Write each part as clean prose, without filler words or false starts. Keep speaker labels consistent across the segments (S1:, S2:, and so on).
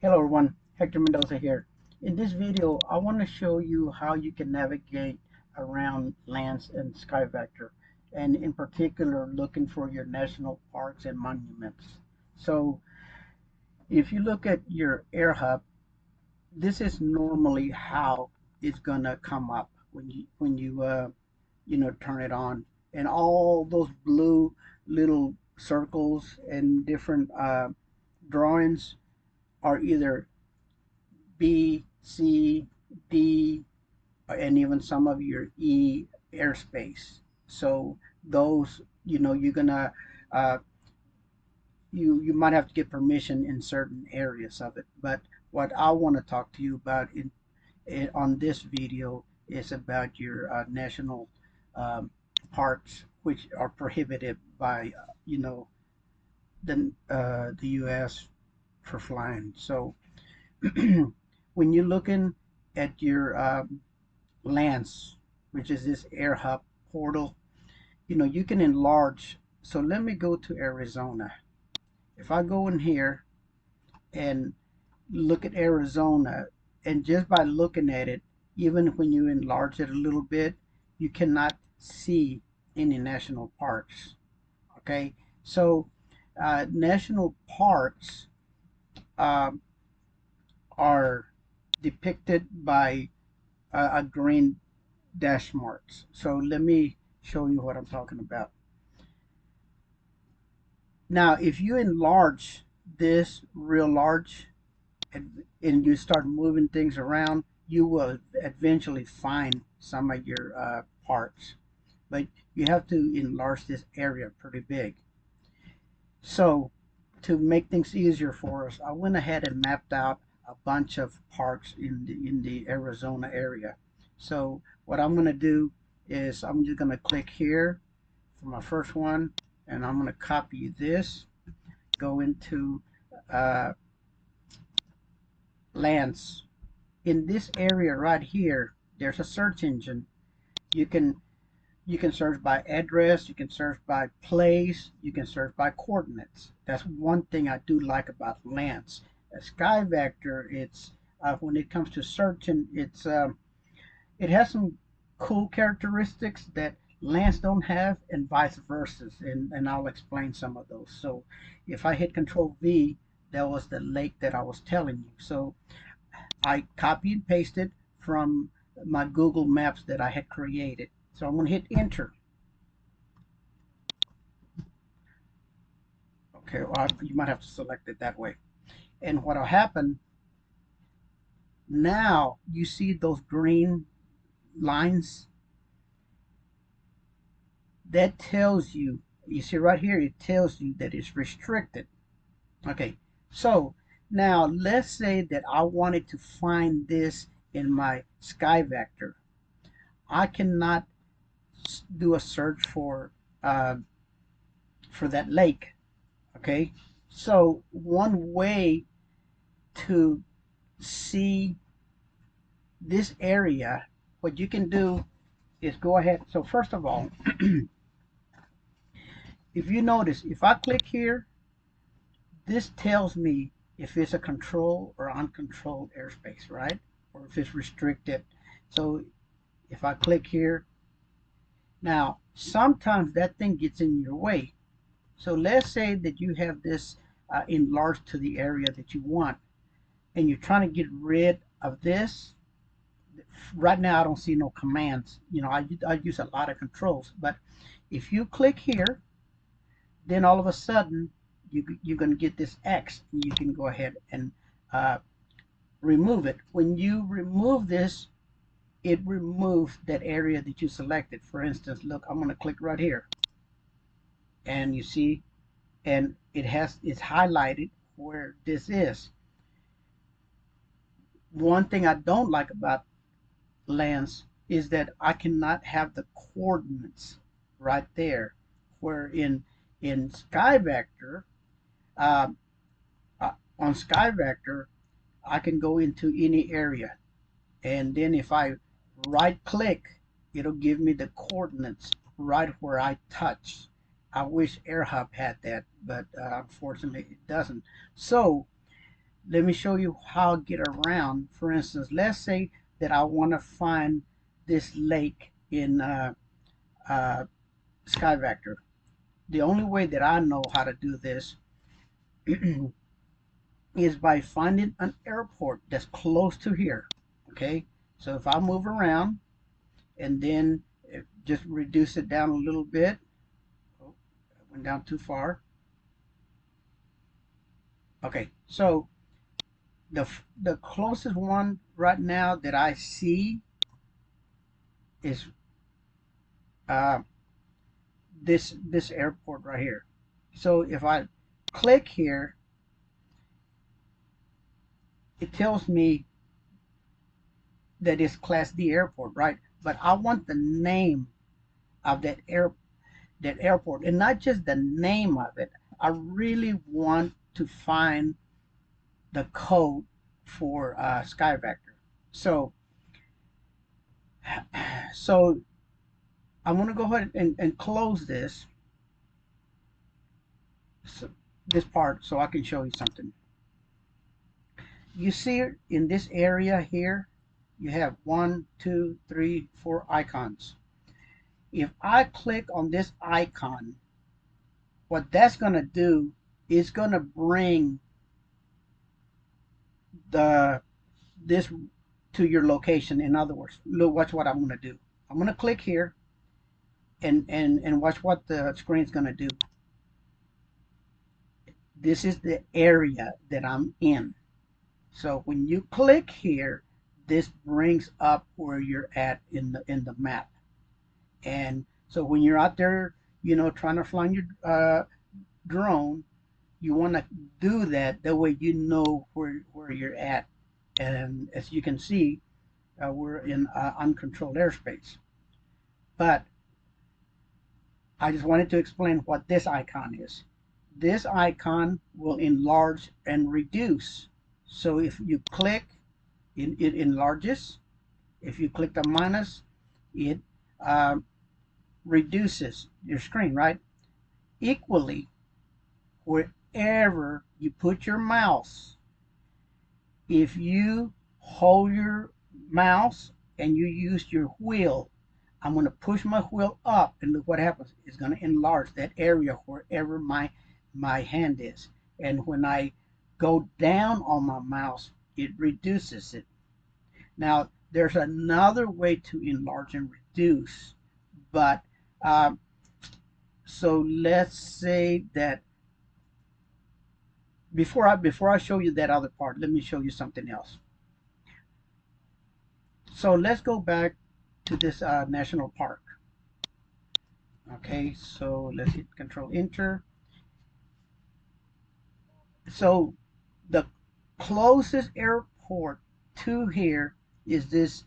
S1: Hello everyone, Hector Mendoza here. In this video, I want to show you how you can navigate around LAANC and Skyvector, and in particular, looking for your national parks and monuments. So, if you look at your air hub, this is normally how it's gonna come up when you turn it on, and all those blue little circles and different drawings are either B, C, D, and even some of your E airspace. So those, you're gonna uh, you might have to get permission in certain areas of it. But what I want to talk to you about on this video is about your national um, parks, which are prohibited by the U.S. for flying. So when you're looking at your LAANC, which is this air hub portal, you can enlarge. So let me go to Arizona. If I go in here and look at Arizona, and just by looking at it, even when you enlarge it a little bit, you cannot see any national parks. Okay, so national parks um, are depicted by a green dash marks. So let me show you what I'm talking about. Now, if you enlarge this real large and you start moving things around, you will eventually find some of your parts. But you have to enlarge this area pretty big. So to make things easier for us, I went ahead and mapped out a bunch of parks in the Arizona area. So what I'm going to do is I'm just going to click here for my first one, and I'm going to copy this, go into uh, LAANC. In this area right here, there's a search engine. You can you can search by address, you can search by place, you can search by coordinates. That's one thing I do like about LAANC. Skyvector, it's when it comes to searching, it has some cool characteristics that LAANC don't have, and vice versa. And I'll explain some of those. So if I hit Control V, that was the lake that I was telling you. So I copy and pasted from my Google Maps that I had created. So I'm going to hit enter. Okay, well, you might have to select it that way. And what'll happen now, you see those green lines? That tells you, you see right here, it tells you that it's restricted. Okay, so now let's say that I wanted to find this in my Skyvector. I cannot do a search uh, for that lake. Okay, so one way to see this area, what you can do is go ahead. So first of all, if you notice, if I click here, this tells me if it's a controlled or uncontrolled airspace, right? Or if it's restricted. So if I click here, now sometimes that thing gets in your way. So let's say that you have this enlarged to the area that you want, and you're trying to get rid of this. Right now I don't see no commands. I use a lot of controls, but if you click here, then all of a sudden you're going to get this X, and you can go ahead and uh, remove it. When you remove this, it removes that area that you selected. For instance, look, I'm going to click right here, and you see, and it's highlighted where this is. One thing I don't like about LAANC is that I cannot have the coordinates right there, where in Skyvector, uh, on Skyvector, I can go into any area, and then if I right click, it'll give me the coordinates right where I touch. I wish AirHub had that, but unfortunately it doesn't. So let me show you how I get around. For instance, let's say that I want to find this lake in uh, Skyvector. The only way that I know how to do this is by finding an airport that's close to here. Okay, so if I move around and then just reduce it down a little bit. Oh, I went down too far. Okay, so the closest one right now that I see is uh, this airport right here. So if I click here, it tells me that it's Class D airport, right? But I want the name of that airport, and not just the name of it. I really want to find the code for Skyvector. So, so I'm going to go ahead and close this, this part, so I can show you something. You see in this area here, you have 1, 2, 3, 4 icons. If I click on this icon, what that's going to do is going to bring this to your location. In other words, look, watch what I'm going to do. I'm going to click here and watch what the screen's going to do. This is the area that I'm in. So when you click here, this brings up where you're at in the map. And so when you're out there, you know, trying to fly your drone, you want to do that. That way you know where you're at. And as you can see, we're in uncontrolled airspace. But I just wanted to explain what this icon is. This icon will enlarge and reduce. So if you click, it enlarges. If you click the minus, it reduces your screen, right? Equally, wherever you put your mouse, if you hold your mouse and you use your wheel, I'm going to push my wheel up, and look what happens. It's going to enlarge that area wherever my hand is. And when I go down on my mouse, it reduces it. Now, there's another way to enlarge and reduce, but so let's say that before I show you that other part, let me show you something else. So let's go back to this national park. Okay, so let's hit Control Enter. So the closest airport to here is this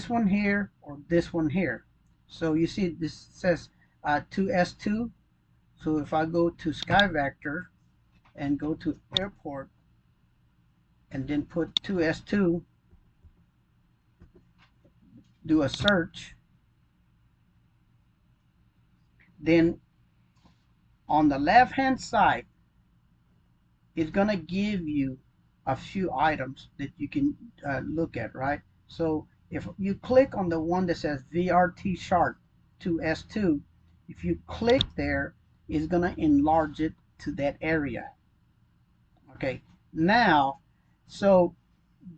S1: one here or this one here. So you see this says 2S2. So if I go to Skyvector and go to airport and then put 2S2, do a search, then on the left hand side it's gonna give you a few items that you can look at, right? So if you click on the one that says VRT Sharp 2S2, if you click there, it's gonna enlarge it to that area. Okay, now, so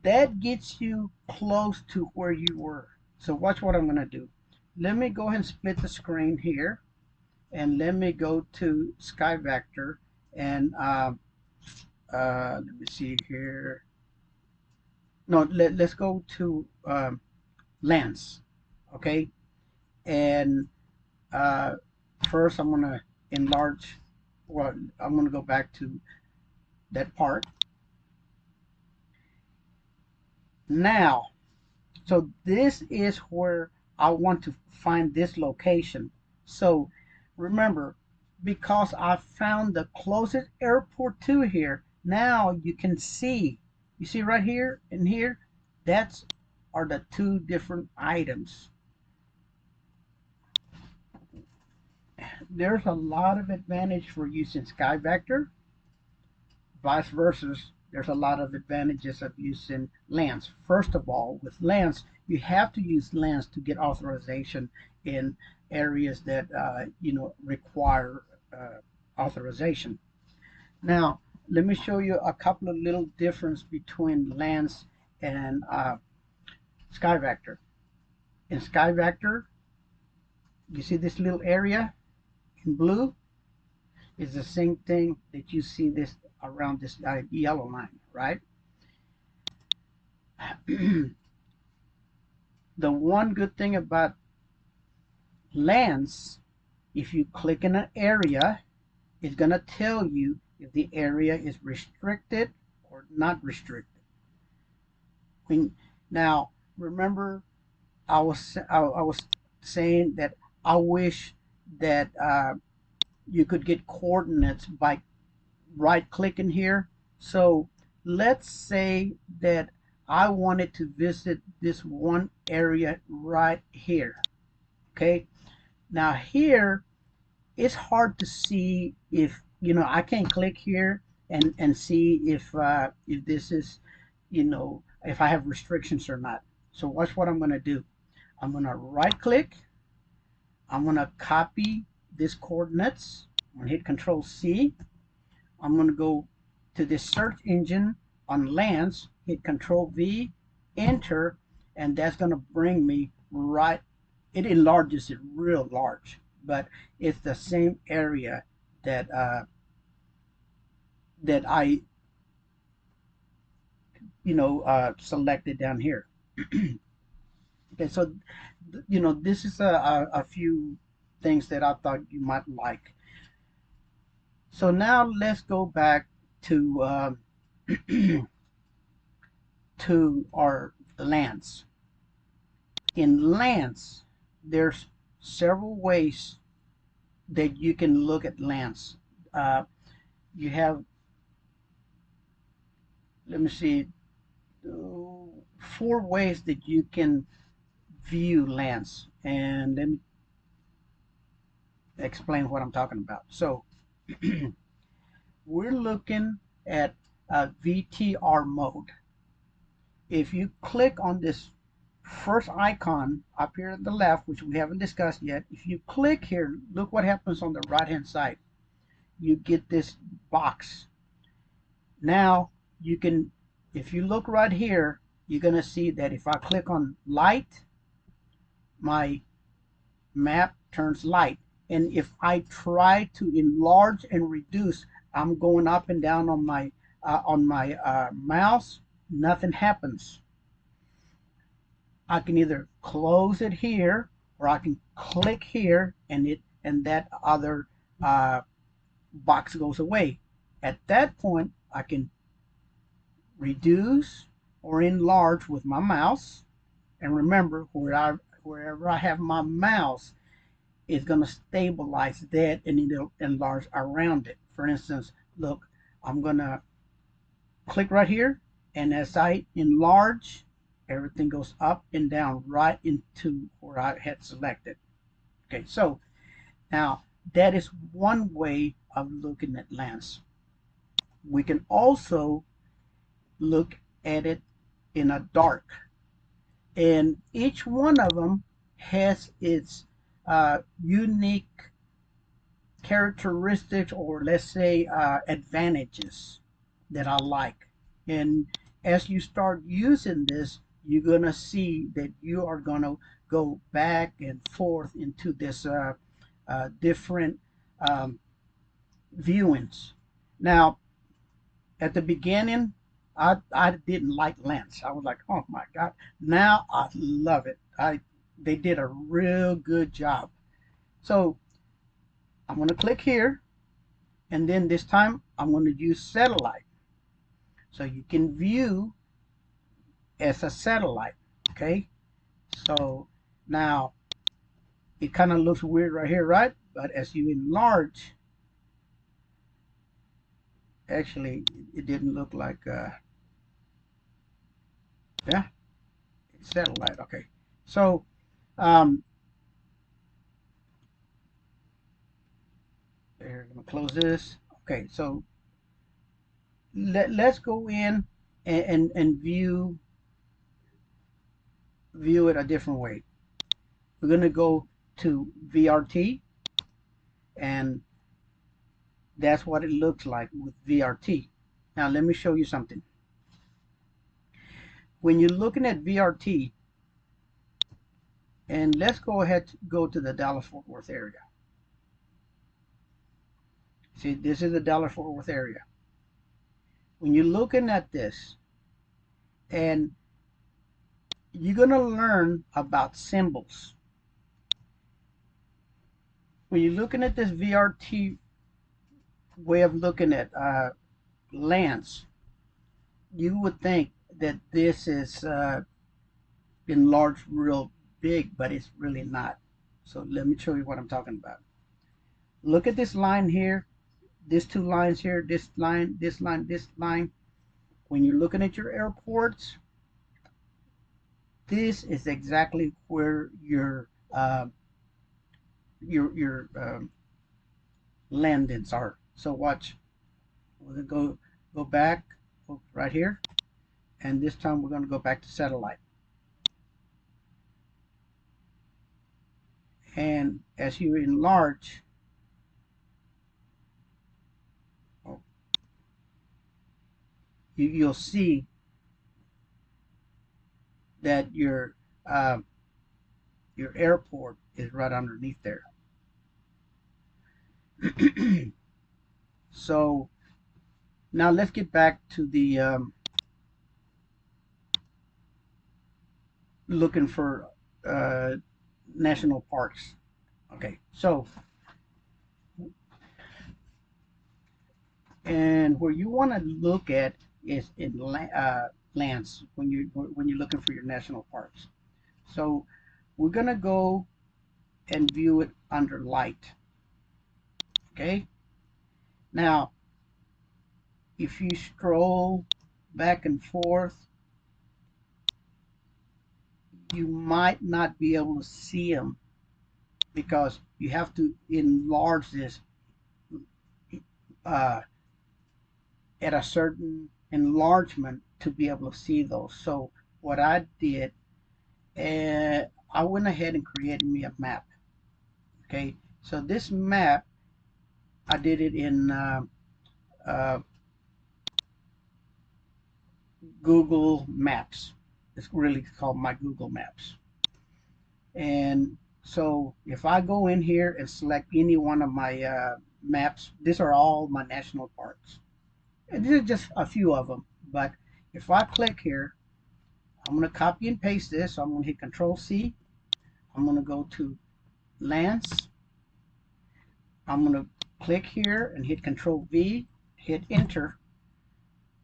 S1: that gets you close to where you were. So watch what I'm gonna do. Let me go ahead and split the screen here, and let me go to Skyvector and let me see here. No, let's go to LAANC, okay? And first I'm going to enlarge, well, I'm going to go back to that part. Now, so this is where I want to find this location. So remember, because I found the closest airport to here, now you can see, you see right here and here, that's are the two different items. There's a lot of advantage for using Skyvector, vice versa there's a lot of advantages of using LAANC. First of all, with LAANC, you have to use LAANC to get authorization in areas that require authorization. Now, let me show you a couple of little difference between LAANC and Skyvector. In Skyvector, you see this little area in blue is the same thing that you see this around this yellow line, right? The one good thing about LAANC, if you click in an area, it's going to tell you if the area is restricted or not restricted. Now, remember, I was saying that I wish that you could get coordinates by right-clicking here. So let's say that I wanted to visit this one area right here. Okay, now here it's hard to see if I can't click here and see if this is if I have restrictions or not. So watch what I'm going to do. I'm going to right click. I'm going to copy this coordinates. I'm going to hit Control C. I'm going to go to this search engine on LAANC, hit Control V, enter, and that's going to bring me right. It enlarges it real large, but it's the same area that that I selected down here. Okay, so this is a few things that I thought you might like. So now let's go back to to our LAANC. In LAANC, there's several ways that you can look at LAANC. You have, let me see, 4 ways that you can view LAANC, and let me explain what I'm talking about. So we're looking at VTR mode. If you click on this first icon up here at the left, which we haven't discussed yet, if you click here, look what happens on the right hand side. You get this box. Now you can, if you look right here, you're going to see that if I click on light, my map turns light. And if I try to enlarge and reduce, I'm going up and down on my mouse, nothing happens. I can either close it here, or I can click here, and that other box goes away. At that point, I can reduce or enlarge with my mouse. And remember, wherever I have my mouse, it's going to stabilize that and it'll enlarge around it. For instance, look, I'm going to click right here, and as I enlarge, everything goes up and down right into where I had selected. Okay, so now that is one way of looking at LAANC. We can also look at it in a dark, and each one of them has its unique characteristics, or let's say advantages that I like. And as you start using this, you're going to see that you are going to go back and forth into this different viewings. Now, at the beginning, I didn't like LAANC. I was like, oh my God. Now I love it. They did a real good job. So I'm going to click here, and then this time I'm going to use satellite. So you can view as a satellite. Okay, so now it kind of looks weird right here, right? But as you enlarge, actually it didn't look like yeah, it's satellite. Okay, so here, I'm gonna close this. Okay, so let's go in and view it a different way. We're going to go to VRT, and that's what it looks like with VRT. Now let me show you something. When you're looking at VRT, and let's go ahead to go to the Dallas-Fort Worth area. See, this is the Dallas-Fort Worth area. When you're looking at this, and you're going to learn about symbols. When you're looking at this VRT way of looking at LAANC, you would think that this is enlarged real big, but it's really not. So let me show you what I'm talking about. Look at this line here, these two lines here, this line, this line, this line. When you're looking at your airports, this is exactly where your landings are. So watch. We're gonna go back right here, and this time we're going to go back to satellite. And as you enlarge, you'll see that your airport is right underneath there. So now let's get back to the looking for national parks. Okay, so and where you want to look at is in LAANC when you're looking for your national parks. So we're gonna go and view it under light. Okay, now if you scroll back and forth, you might not be able to see them because you have to enlarge this at a certain enlargement to be able to see those. So what I did, I went ahead and created me a map. Okay, so this map, I did it in Google Maps. It's really called my Google Maps. And so if I go in here and select any one of my maps, these are all my national parks. And these are just a few of them. But if I click here, I'm going to copy and paste this. So I'm going to hit Control C. I'm going to go to LAANC. I'm going to click here and hit Control V, hit Enter.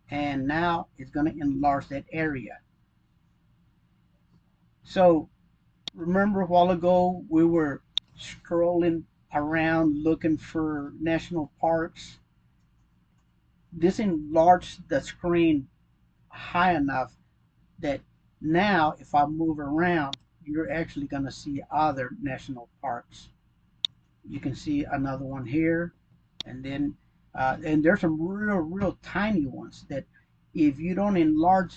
S1: And now it's going to enlarge that area. So remember a while ago we were scrolling around looking for national parks. This enlarged the screen high enough that now if I move around, you're actually going to see other national parks. You can see another one here, and then and there's some real tiny ones that if you don't enlarge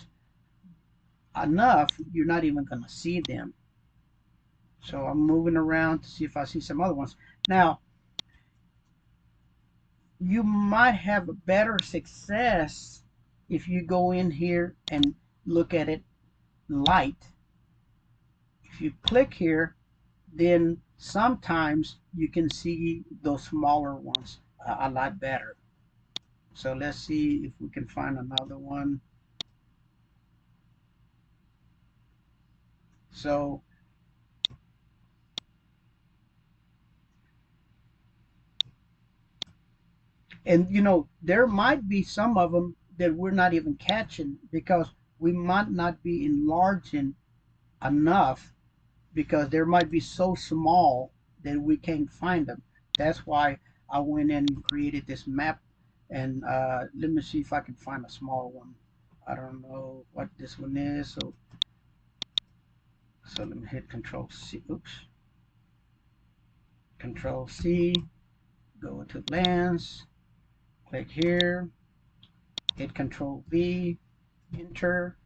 S1: enough, you're not even going to see them. So I'm moving around to see if I see some other ones. Now, you might have a better success if you go in here and look at it light. If you click here, then sometimes you can see those smaller ones a lot better. So let's see if we can find another one. So and you know, there might be some of them that we're not even catching because we might not be enlarging enough, because there might be so small that we can't find them. That's why I went in and created this map. And let me see if I can find a small one. I don't know what this one is. So let me hit Control C. Oops. Control C. Go to LAANC. Click here. hit Control V, enter,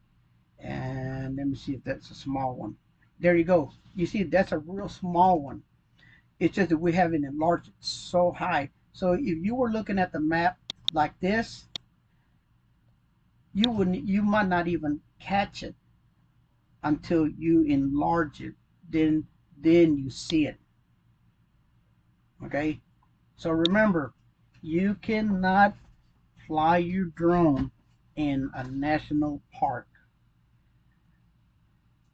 S1: and let me see if that's a small one. There you go. You see, that's a real small one. It's just that we haven't enlarged it so high. So if you were looking at the map like this, you might not even catch it until you enlarge it. Then you see it. Okay? So remember, you cannot fly your drone in a national park.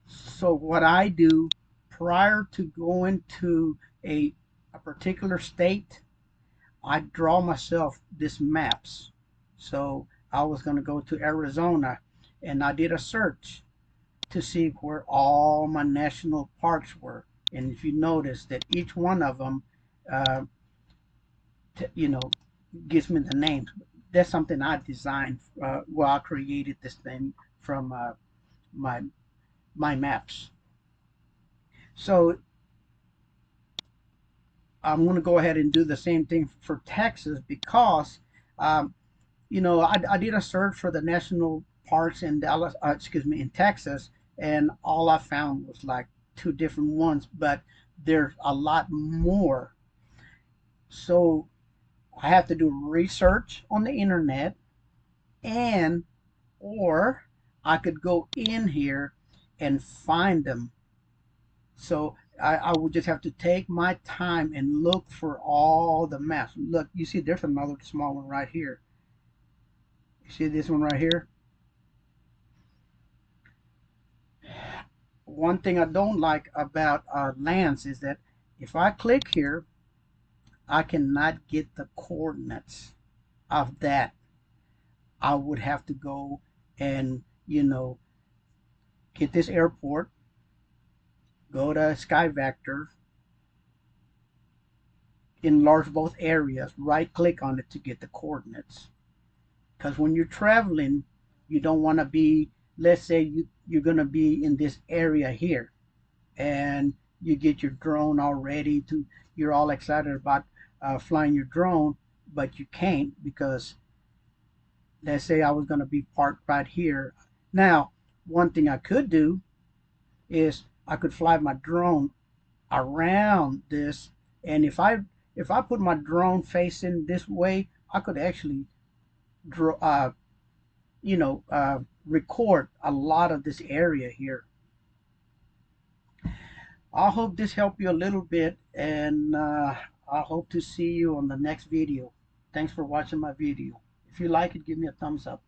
S1: So what I do prior to going to a particular state, I draw myself this maps. So I was going to go to Arizona, and I did a search to see where all my national parks were. And if you notice that each one of them, uh, you know, gives me the names. That's something I designed. Well, I created this thing from my my maps. So I'm going to go ahead and do the same thing for Texas because, um, I did a search for the national parks in Dallas, excuse me, in Texas, and all I found was like two different ones, but there's a lot more. So I have to do research on the internet, and or I could go in here and find them. So I would just have to take my time and look for all the maps. Look, you see there's another small one right here. You see this one right here? One thing I don't like about LAANC is that if I click here, I cannot get the coordinates of that. I would have to go and, get this airport, go to Skyvector, enlarge both areas, right click on it to get the coordinates. Because when you're traveling, you don't want to be, let's say you're going to be in this area here, and you get your drone all ready to, you're all excited about flying your drone, but you can't because let's say I was going to be parked right here. Now, one thing I could do is I could fly my drone around this, and if I put my drone facing this way, I could actually draw, record a lot of this area here. I hope this helped you a little bit, and I hope to see you on the next video. Thanks for watching my video. If you like it, give me a thumbs up.